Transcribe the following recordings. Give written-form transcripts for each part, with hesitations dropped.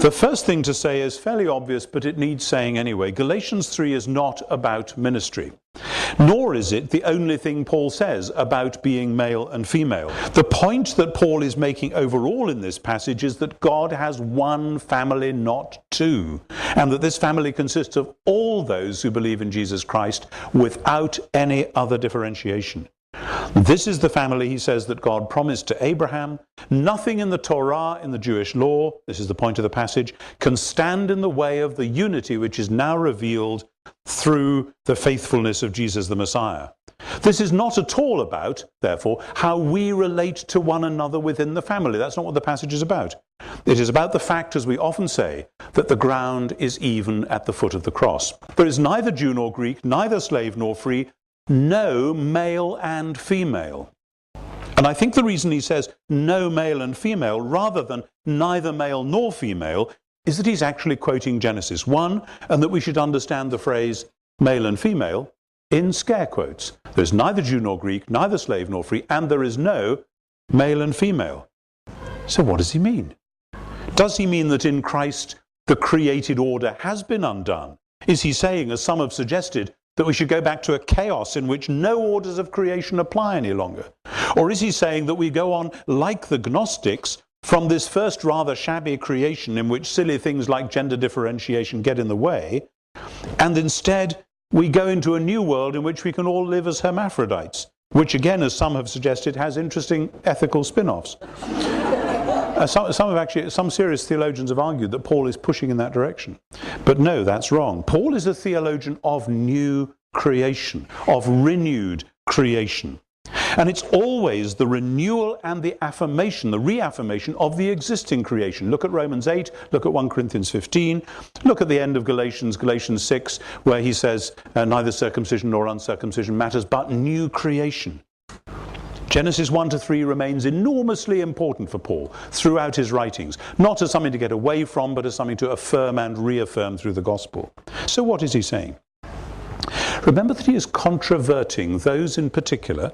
The first thing to say is fairly obvious, but it needs saying anyway. Galatians 3 is not about ministry, nor is it the only thing Paul says about being male and female. The point that Paul is making overall in this passage is that God has one family, not two, and that this family consists of all those who believe in Jesus Christ without any other differentiation. This is the family, he says, that God promised to Abraham. Nothing in the Torah, in the Jewish law, this is the point of the passage, can stand in the way of the unity which is now revealed through the faithfulness of Jesus the Messiah. This is not at all about, therefore, how we relate to one another within the family. That's not what the passage is about. It is about the fact, as we often say, that the ground is even at the foot of the cross. There is neither Jew nor Greek, neither slave nor free, no male and female. And I think the reason he says no male and female rather than neither male nor female is that he's actually quoting Genesis 1, and that we should understand the phrase male and female in scare quotes. There's neither Jew nor Greek, neither slave nor free, and there is no male and female. So what does he mean? Does he mean that in Christ the created order has been undone? Is he saying, as some have suggested, that we should go back to a chaos in which no orders of creation apply any longer? Or is he saying that we go on, like the Gnostics, from this first rather shabby creation in which silly things like gender differentiation get in the way, and instead we go into a new world in which we can all live as hermaphrodites, which again, as some have suggested, has interesting ethical spin-offs. Some serious theologians have argued that Paul is pushing in that direction. But no, that's wrong. Paul is a theologian of new creation, of renewed creation. And it's always the renewal and the affirmation, the reaffirmation of the existing creation. Look at Romans 8, look at 1 Corinthians 15, look at the end of Galatians 6, where he says, neither circumcision nor uncircumcision matters, but new creation. Genesis 1 to 3 remains enormously important for Paul throughout his writings, not as something to get away from, but as something to affirm and reaffirm through the gospel. So what is he saying? Remember that he is controverting those in particular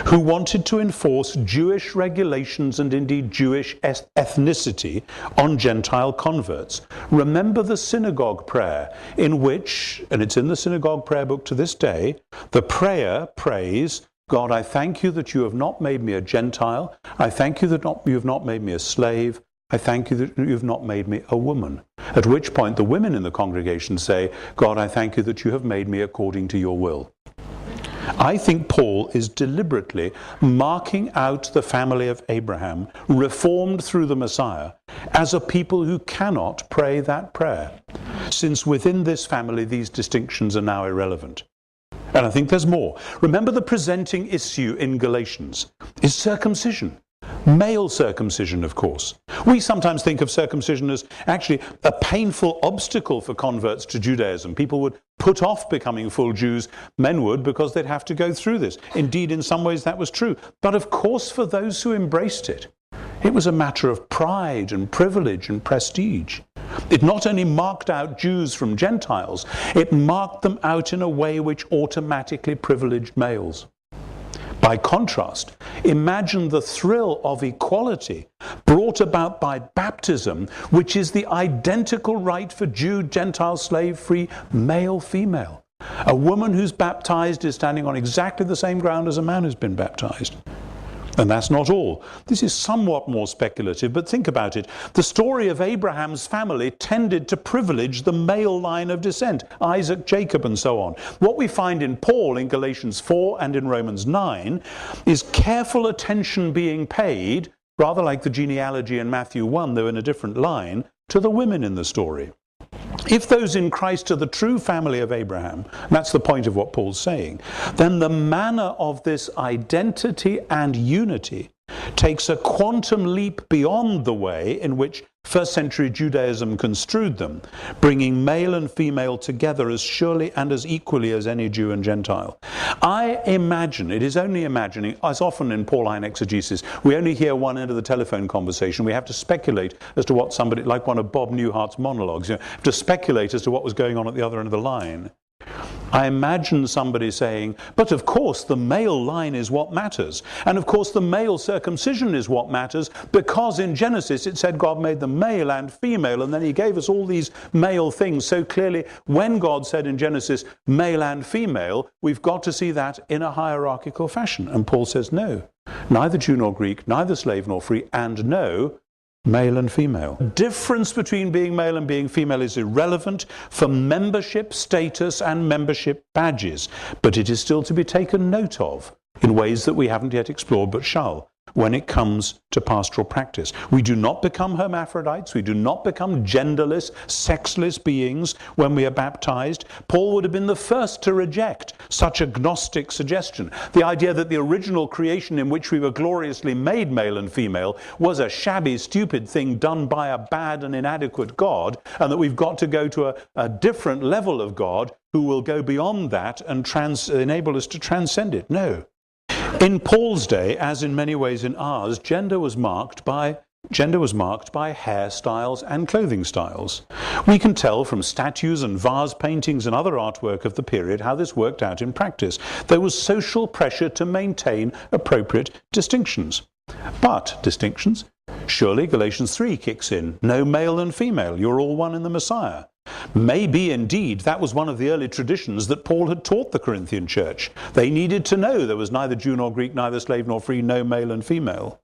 who wanted to enforce Jewish regulations and indeed Jewish ethnicity on Gentile converts. Remember the synagogue prayer in which, and it's in the synagogue prayer book to this day, the prayer prays, God, I thank you that you have not made me a Gentile. I thank you that you have not made me a slave. I thank you that you have not made me a woman. At which point the women in the congregation say, God, I thank you that you have made me according to your will. I think Paul is deliberately marking out the family of Abraham, reformed through the Messiah, as a people who cannot pray that prayer, since within this family these distinctions are now irrelevant. And I think there's more. Remember, the presenting issue in Galatians is circumcision. Male circumcision, of course. We sometimes think of circumcision as actually a painful obstacle for converts to Judaism. People would put off becoming full Jews, men would, because they'd have to go through this. Indeed, in some ways that was true. But of course, for those who embraced it, it was a matter of pride and privilege and prestige. It not only marked out Jews from Gentiles, it marked them out in a way which automatically privileged males. By contrast, imagine the thrill of equality brought about by baptism, which is the identical right for Jew, Gentile, slave, free, male, female. A woman who's baptized is standing on exactly the same ground as a man who's been baptized. And that's not all. This is somewhat more speculative, but think about it. The story of Abraham's family tended to privilege the male line of descent, Isaac, Jacob, and so on. What we find in Paul in Galatians 4 and in Romans 9 is careful attention being paid, rather like the genealogy in Matthew 1, though in a different line, to the women in the story. If those in Christ are the true family of Abraham, that's the point of what Paul's saying, then the manner of this identity and unity takes a quantum leap beyond the way in which first century Judaism construed them, bringing male and female together as surely and as equally as any Jew and Gentile. I imagine, it is only imagining, as often in Pauline exegesis, we only hear one end of the telephone conversation. We have to speculate as to what somebody, like one of Bob Newhart's monologues, have to speculate as to what was going on at the other end of the line. I imagine somebody saying, but of course the male line is what matters. And of course the male circumcision is what matters, because in Genesis it said God made them male and female, and then he gave us all these male things. So clearly when God said in Genesis male and female, we've got to see that in a hierarchical fashion. And Paul says no, neither Jew nor Greek, neither slave nor free, and no, male and female. The difference between being male and being female is irrelevant for membership status and membership badges, but it is still to be taken note of in ways that we haven't yet explored but shall when it comes to pastoral practice. We do not become hermaphrodites, we do not become genderless, sexless beings when we are baptized. Paul would have been the first to reject such a Gnostic suggestion. The idea that the original creation in which we were gloriously made male and female was a shabby, stupid thing done by a bad and inadequate God, and that we've got to go to a different level of God who will go beyond that and enable us to transcend it. No. In Paul's day, as in many ways in ours, gender was marked by hairstyles and clothing styles. We can tell from statues and vase paintings and other artwork of the period how this worked out in practice. There was social pressure to maintain appropriate distinctions. But distinctions? Surely Galatians 3 kicks in. No male and female, you're all one in the Messiah. Maybe indeed that was one of the early traditions that Paul had taught the Corinthian church. They needed to know there was neither Jew nor Greek, neither slave nor free, no male and female.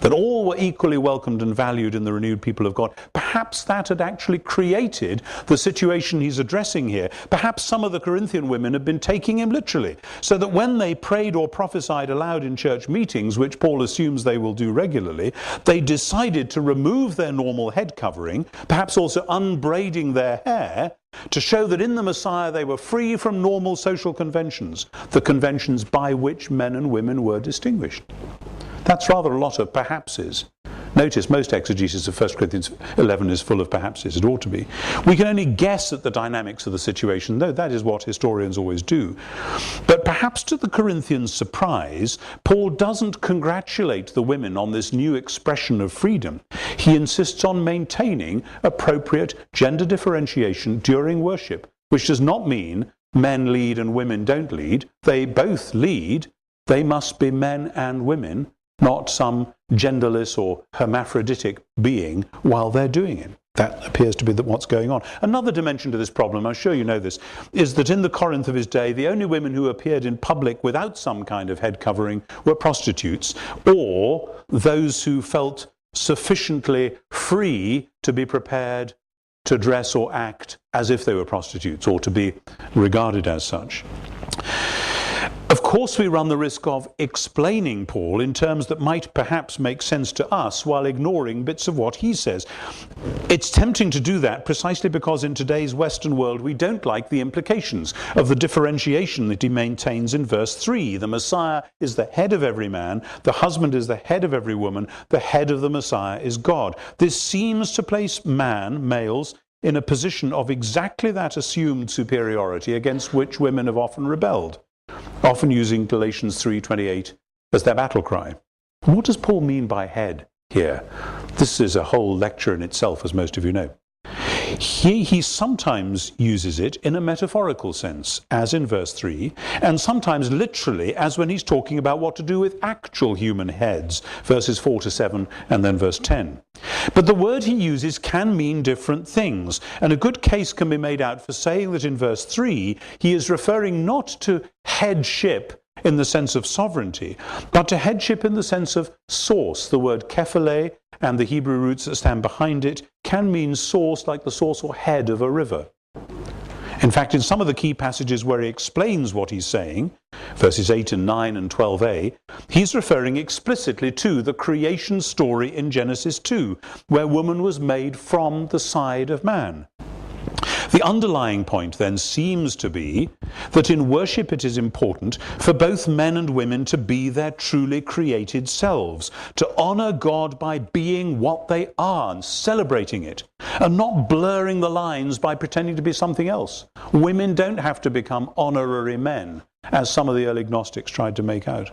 That all were equally welcomed and valued in the renewed people of God. Perhaps that had actually created the situation he's addressing here. Perhaps some of the Corinthian women had been taking him literally, so that when they prayed or prophesied aloud in church meetings, which Paul assumes they will do regularly, they decided to remove their normal head covering, perhaps also unbraiding their hair, to show that in the Messiah they were free from normal social conventions, the conventions by which men and women were distinguished. That's rather a lot of perhapses. Notice most exegesis of 1 Corinthians 11 is full of perhapses. It ought to be. We can only guess at the dynamics of the situation, though that is what historians always do. But perhaps to the Corinthians' surprise, Paul doesn't congratulate the women on this new expression of freedom. He insists on maintaining appropriate gender differentiation during worship, which does not mean men lead and women don't lead. They both lead. They must be men and women, not some genderless or hermaphroditic being while they're doing it. That appears to be what's going on. Another dimension to this problem, I'm sure you know this, is that in the Corinth of his day, the only women who appeared in public without some kind of head covering were prostitutes, or those who felt sufficiently free to be prepared to dress or act as if they were prostitutes, or to be regarded as such. Of course, we run the risk of explaining Paul in terms that might perhaps make sense to us while ignoring bits of what he says. It's tempting to do that precisely because in today's Western world we don't like the implications of the differentiation that he maintains in verse 3. The Messiah is the head of every man, the husband is the head of every woman, the head of the Messiah is God. This seems to place males, in a position of exactly that assumed superiority against which women have often rebelled, often using Galatians 3:28 as their battle cry. What does Paul mean by head here? This is a whole lecture in itself, as most of you know. He sometimes uses it in a metaphorical sense, as in verse 3, and sometimes literally, as when he's talking about what to do with actual human heads, verses 4 to 7 and then verse 10. But the word he uses can mean different things, and a good case can be made out for saying that in verse 3 he is referring not to headship in the sense of sovereignty, but to headship in the sense of source. The word kephale and the Hebrew roots that stand behind it can mean source, like the source or head of a river. In fact, in some of the key passages where he explains what he's saying, verses 8 and 9 and 12a, he's referring explicitly to the creation story in Genesis 2, where woman was made from the side of man. The underlying point then seems to be that in worship it is important for both men and women to be their truly created selves, to honor God by being what they are and celebrating it, and not blurring the lines by pretending to be something else. Women don't have to become honorary men, as some of the early Gnostics tried to make out.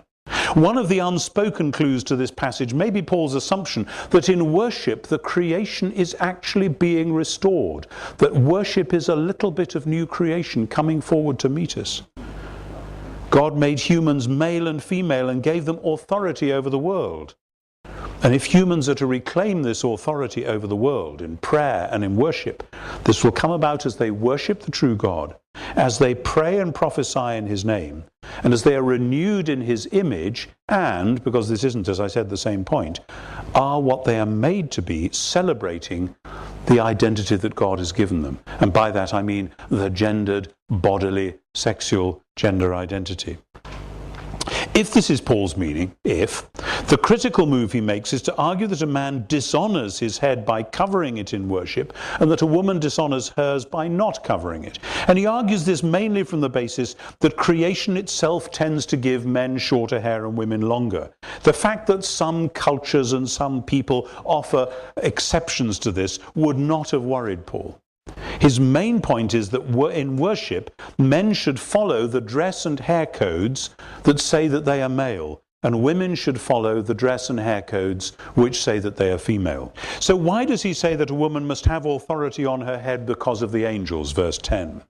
One of the unspoken clues to this passage may be Paul's assumption that in worship the creation is actually being restored, that worship is a little bit of new creation coming forward to meet us. God made humans male and female and gave them authority over the world. And if humans are to reclaim this authority over the world in prayer and in worship, this will come about as they worship the true God, as they pray and prophesy in his name, and as they are renewed in his image, and, because this isn't, as I said, the same point, are what they are made to be, celebrating the identity that God has given them. And by that I mean the gendered, bodily, sexual gender identity. If this is Paul's meaning, the critical move he makes is to argue that a man dishonors his head by covering it in worship, and that a woman dishonors hers by not covering it. And he argues this mainly from the basis that creation itself tends to give men shorter hair and women longer. The fact that some cultures and some people offer exceptions to this would not have worried Paul. His main point is that in worship, men should follow the dress and hair codes that say that they are male, and women should follow the dress and hair codes which say that they are female. So why does he say that a woman must have authority on her head because of the angels, verse 10?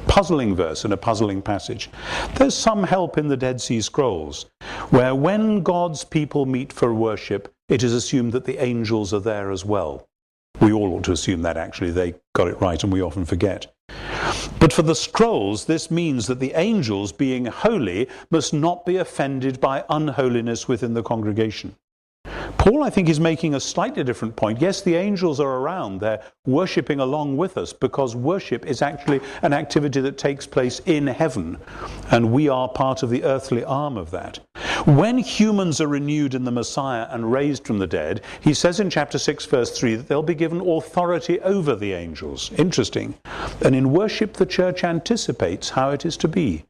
Puzzling verse and a puzzling passage. There's some help in the Dead Sea Scrolls, where when God's people meet for worship, it is assumed that the angels are there as well. We all ought to assume that actually they got it right, and we often forget. But for the scrolls, this means that the angels, being holy, must not be offended by unholiness within the congregation. Paul, I think, is making a slightly different point. Yes, the angels are around. They're worshipping along with us, because worship is actually an activity that takes place in heaven, and we are part of the earthly arm of that. When humans are renewed in the Messiah and raised from the dead, he says in chapter 6, verse 3, that they'll be given authority over the angels. Interesting. And in worship, the church anticipates how it is to be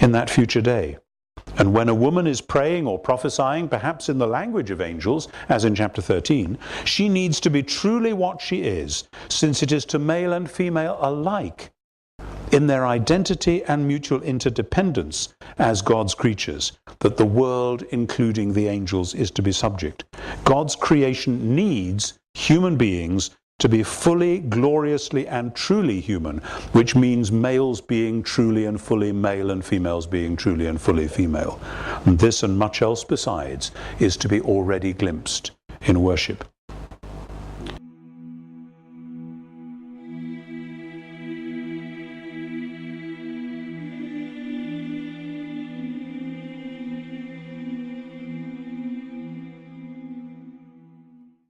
in that future day. And when a woman is praying or prophesying, perhaps in the language of angels, as in chapter 13, she needs to be truly what she is, since it is to male and female alike, in their identity and mutual interdependence as God's creatures, that the world, including the angels, is to be subject. God's creation needs human beings to be fully, gloriously, and truly human, which means males being truly and fully male and females being truly and fully female. And this and much else besides is to be already glimpsed in worship.